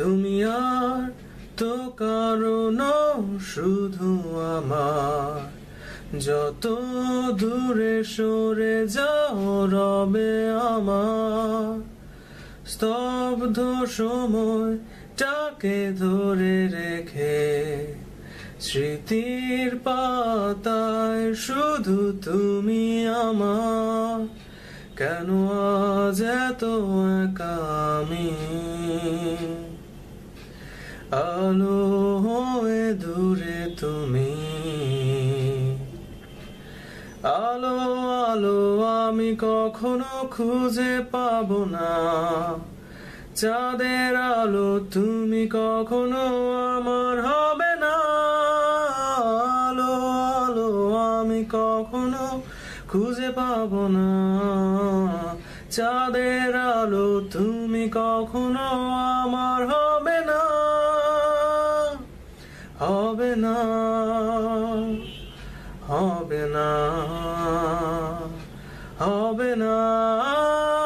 তুমি আর তো কারো নও, শুধু আমার। যত দূরে সরে যাও রবে আমার স্তব্ধ সময়টাকে ধরে রেখে। স্মৃতির পাতায় শুধু তুমি আমার। কেন আজ এত একা আমি? আলো হয়ে দূরে তুমি। আলো আলো আমি কখনো খুঁজে পাবো না। চাঁদের আলো তুমি কখনো আমার হবে না। আলো আলো আমি কখনো খুঁজে পাবো না। চাঁদের আলো তুমি কখনো আমার হবে না। হবে না, হবে না, হবে না।